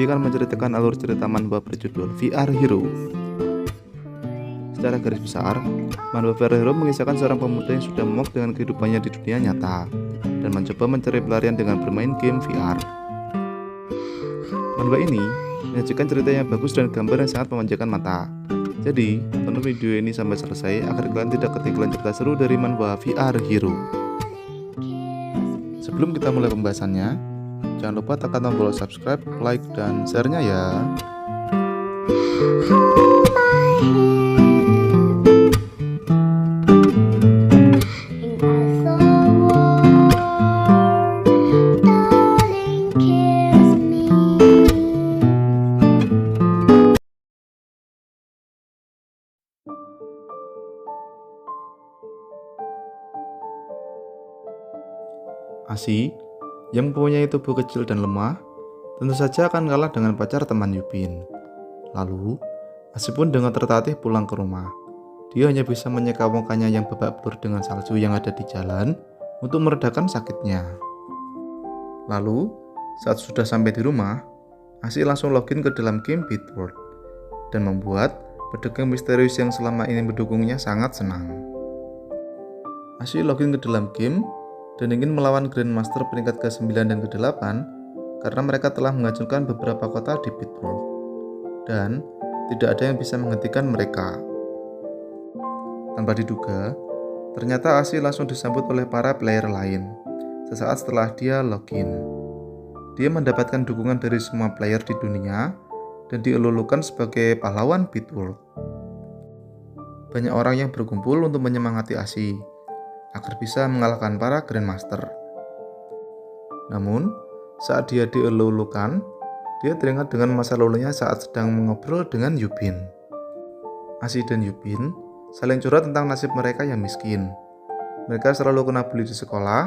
TV kan menceritakan alur cerita manhwa berjudul VR Hero. Secara garis besar, manhwa VR Hero mengisahkan seorang pemuda yang sudah muak dengan kehidupannya di dunia nyata dan mencoba mencari pelarian dengan bermain game VR. Manhwa ini menyajikan cerita yang bagus dan gambar yang sangat memanjakan mata. Jadi, tonton video ini sampai selesai agar kalian tidak ketinggalan cerita seru dari manhwa VR Hero. Sebelum kita mulai pembahasannya, jangan lupa tekan tombol subscribe, like, dan share-nya ya. Asi, yang mempunyai tubuh kecil dan lemah, tentu saja akan kalah dengan pacar teman Yubin. Lalu, Asi pun dengan tertatih pulang ke rumah. Dia hanya bisa menyeka mukanya yang babak belur dengan salju yang ada di jalan untuk meredakan sakitnya. Lalu, saat sudah sampai di rumah, Asi langsung login ke dalam game Beat World dan membuat pedagang misterius yang selama ini mendukungnya sangat senang. Asi login ke dalam game dan ingin melawan Grandmaster peringkat ke-9 dan ke-8 karena mereka telah menghancurkan beberapa kota di Beat World dan tidak ada yang bisa menghentikan mereka. Tanpa diduga, ternyata Asi langsung disambut oleh para player lain sesaat setelah dia login. Dia mendapatkan dukungan dari semua player di dunia dan dielulukan sebagai pahlawan Beat World. Banyak orang yang berkumpul untuk menyemangati Asi agar bisa mengalahkan para Grandmaster. Namun, saat dia dielulukan, dia teringat dengan masa lalunya saat sedang mengobrol dengan Yubin. Asi dan Yubin saling curhat tentang nasib mereka yang miskin. Mereka selalu kena bully di sekolah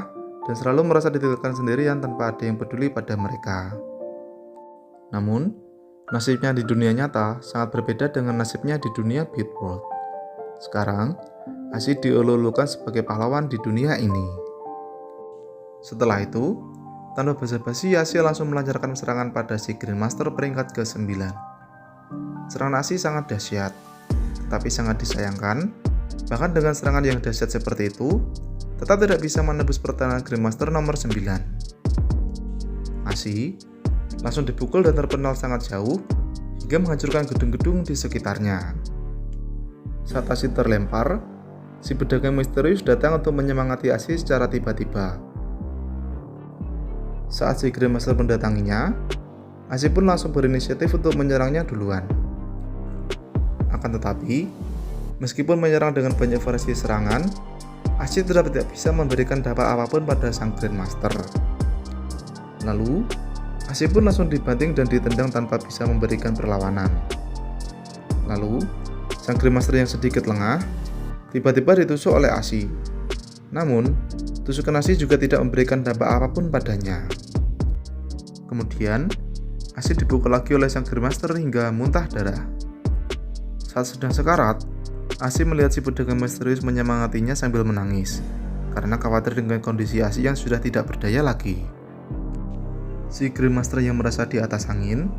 dan selalu merasa ditinggalkan sendirian tanpa ada yang peduli pada mereka. Namun, nasibnya di dunia nyata sangat berbeda dengan nasibnya di dunia Beat World. Sekarang, Asi dielulukan sebagai pahlawan di dunia ini. Setelah itu, tanpa basa-basi, Asi langsung melancarkan serangan pada si Grandmaster peringkat ke-9. Serangan Asi sangat dahsyat, tetapi sangat disayangkan, bahkan dengan serangan yang dahsyat seperti itu, tetap tidak bisa menembus pertahanan Grandmaster nomor 9. Asi langsung dipukul dan terpental sangat jauh, hingga menghancurkan gedung-gedung di sekitarnya. Saat Asi terlempar, si pedagang misterius datang untuk menyemangati Asi secara tiba-tiba. Saat si Grandmaster mendatanginya, Asi pun langsung berinisiatif untuk menyerangnya duluan. Akan tetapi, meskipun menyerang dengan banyak variasi serangan, Asi tetap tidak bisa memberikan dampak apapun pada sang Grandmaster. Lalu, Asi pun langsung dibanting dan ditendang tanpa bisa memberikan perlawanan. Lalu, sang Grandmaster yang sedikit lengah tiba-tiba ditusuk oleh Asi. Namun, tusukan Asi juga tidak memberikan dampak apapun padanya. Kemudian, Asi dipukul lagi oleh sang Grandmaster hingga muntah darah. Saat sedang sekarat, Asi melihat si pedagang misterius menyemangatinya sambil menangis karena khawatir dengan kondisi Asi yang sudah tidak berdaya lagi. Si Grandmaster yang merasa di atas angin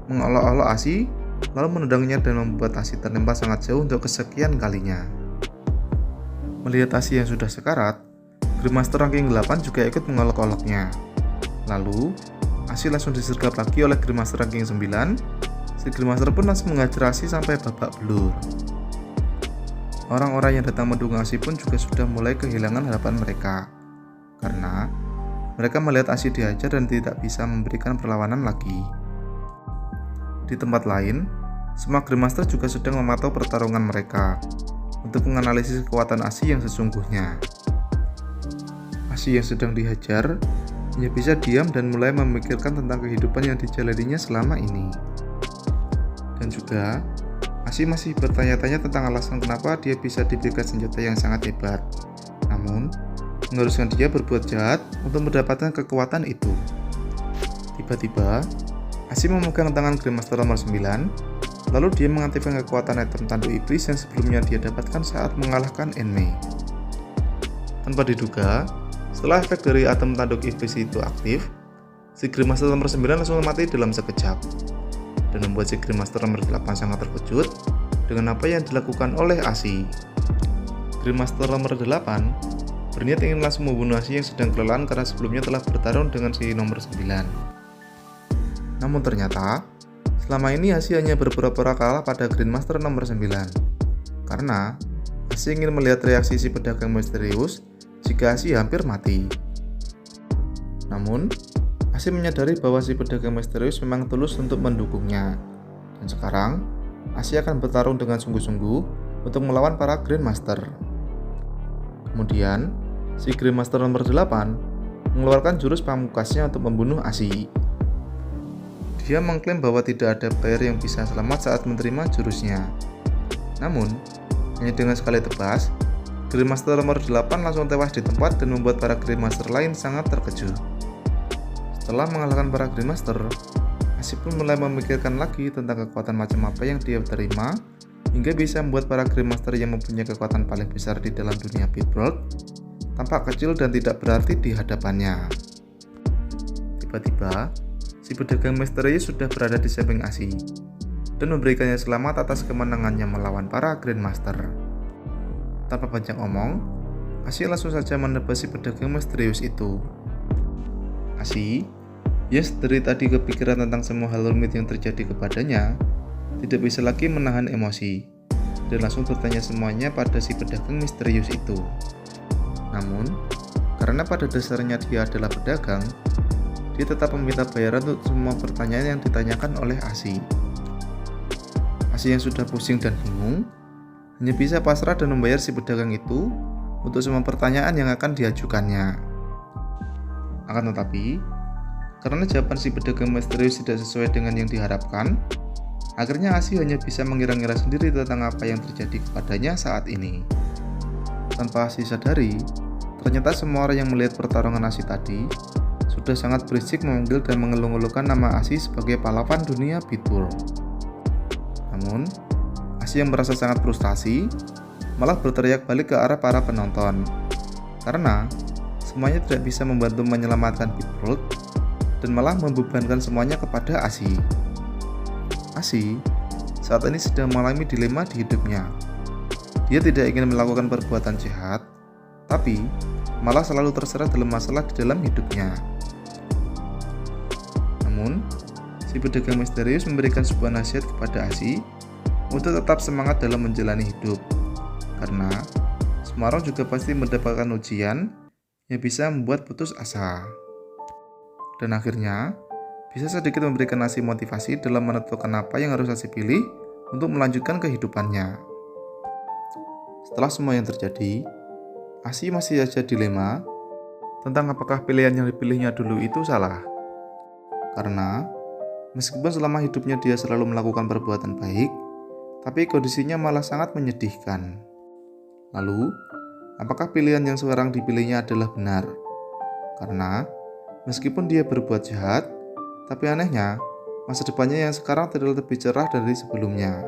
mengolok-olok Asi lalu menendangnya dan membuat Asi terlempar sangat jauh untuk kesekian kalinya. Melihat Asi yang sudah sekarat, Grandmaster ranking 8 juga ikut mengolok-oloknya. Lalu, Asi langsung disergap lagi oleh Grandmaster ranking 9. Si Grandmaster pun langsung menghajar Asi sampai babak belur. Orang-orang yang datang mendukung Asi pun juga sudah mulai kehilangan harapan mereka, karena mereka melihat Asi dihajar dan tidak bisa memberikan perlawanan lagi. Di tempat lain, semua Grandmaster juga sedang memantau pertarungan mereka untuk menganalisis kekuatan Asi yang sesungguhnya. Asi yang sedang dihajar hanya bisa diam dan mulai memikirkan tentang kehidupan yang dijalaninya selama ini. Dan juga, Asi masih bertanya-tanya tentang alasan kenapa dia bisa diberikan senjata yang sangat hebat, namun mengharuskan dia berbuat jahat untuk mendapatkan kekuatan itu. Tiba-tiba, Asi memegang tangan Grandmaster nomor 9. Lalu dia mengaktifkan kekuatan item tanduk iblis yang sebelumnya dia dapatkan saat mengalahkan Enmei. Tanpa diduga, setelah efek dari item tanduk iblis itu aktif, si Grandmaster nomor 9 langsung mati dalam sekejap, dan membuat si Grandmaster nomor 8 sangat terkejut dengan apa yang dilakukan oleh Asi. Grandmaster nomor 8 berniat ingin langsung membunuh Asi yang sedang kelelahan karena sebelumnya telah bertarung dengan si nomor 9. Namun ternyata, selama ini Asi hanya berpura-pura kalah pada Grandmaster nomor 9, karena Asi ingin melihat reaksi si pedagang misterius jika Asi hampir mati. Namun, Asi menyadari bahwa si pedagang misterius memang tulus untuk mendukungnya, dan sekarang Asi akan bertarung dengan sungguh-sungguh untuk melawan para Grandmaster. Kemudian, si Grandmaster nomor 8 mengeluarkan jurus pamungkasnya untuk membunuh Asi. Dia mengklaim bahwa tidak ada player yang bisa selamat saat menerima jurusnya. Namun, hanya dengan sekali tebas, Grandmaster nomor 8 langsung tewas di tempat dan membuat para Grandmaster lain sangat terkejut. Setelah mengalahkan para Grandmaster, Asi pun mulai memikirkan lagi tentang kekuatan macam apa yang dia terima hingga bisa membuat para Grandmaster yang mempunyai kekuatan paling besar di dalam dunia Pit World tampak kecil dan tidak berarti di hadapannya. Tiba-tiba, si pedagang misterius sudah berada di samping Asi dan memberikannya selamat atas kemenangannya melawan para Grandmaster. Tanpa banyak omong, Asi langsung saja menebas si pedagang misterius itu. Asi, yang dari tadi kepikiran tentang semua hal rumit yang terjadi kepadanya, tidak bisa lagi menahan emosi dan langsung bertanya semuanya pada si pedagang misterius itu. Namun, karena pada dasarnya dia adalah pedagang, dia tetap meminta bayaran untuk semua pertanyaan yang ditanyakan oleh Asi. Asi yang sudah pusing dan bingung, hanya bisa pasrah dan membayar si pedagang itu untuk semua pertanyaan yang akan diajukannya. Akan tetapi, karena jawaban si pedagang misterius tidak sesuai dengan yang diharapkan, akhirnya Asi hanya bisa mengira-ngira sendiri tentang apa yang terjadi kepadanya saat ini. Tanpa Asi sadari, ternyata semua orang yang melihat pertarungan Asi tadi sudah sangat berisik memanggil dan mengeluh-ngeluhkan nama Asi sebagai pahlawan dunia Pit World. Namun, Asi yang merasa sangat frustasi malah berteriak balik ke arah para penonton, karena semuanya tidak bisa membantu menyelamatkan Pit World dan malah membebankan semuanya kepada Asi. Asi saat ini sedang mengalami dilema di hidupnya. Dia tidak ingin melakukan perbuatan jahat, tapi malah selalu terseret dalam masalah di dalam hidupnya. Namun, si pedagang misterius memberikan sebuah nasihat kepada Asi untuk tetap semangat dalam menjalani hidup, karena semua orang juga pasti mendapatkan ujian yang bisa membuat putus asa. Dan akhirnya, bisa sedikit memberikan Asi motivasi dalam menentukan apa yang harus Asi pilih untuk melanjutkan kehidupannya. Setelah semua yang terjadi, Asi masih saja dilema tentang apakah pilihan yang dipilihnya dulu itu salah. Karena, meskipun selama hidupnya dia selalu melakukan perbuatan baik, tapi kondisinya malah sangat menyedihkan. Lalu, apakah pilihan yang sekarang dipilihnya adalah benar? Karena, meskipun dia berbuat jahat, tapi anehnya, masa depannya yang sekarang terlihat lebih cerah dari sebelumnya.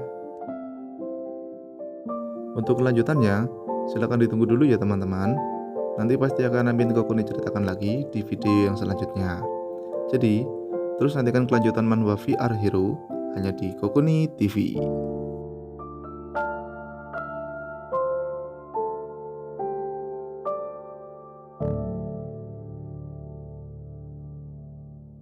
Untuk kelanjutannya, silakan ditunggu dulu ya teman-teman. Nanti pasti akan Amin Kokuni ceritakan lagi di video yang selanjutnya. Jadi, terus nantikan kelanjutan manhwa VR Hero hanya di Kokuni TV.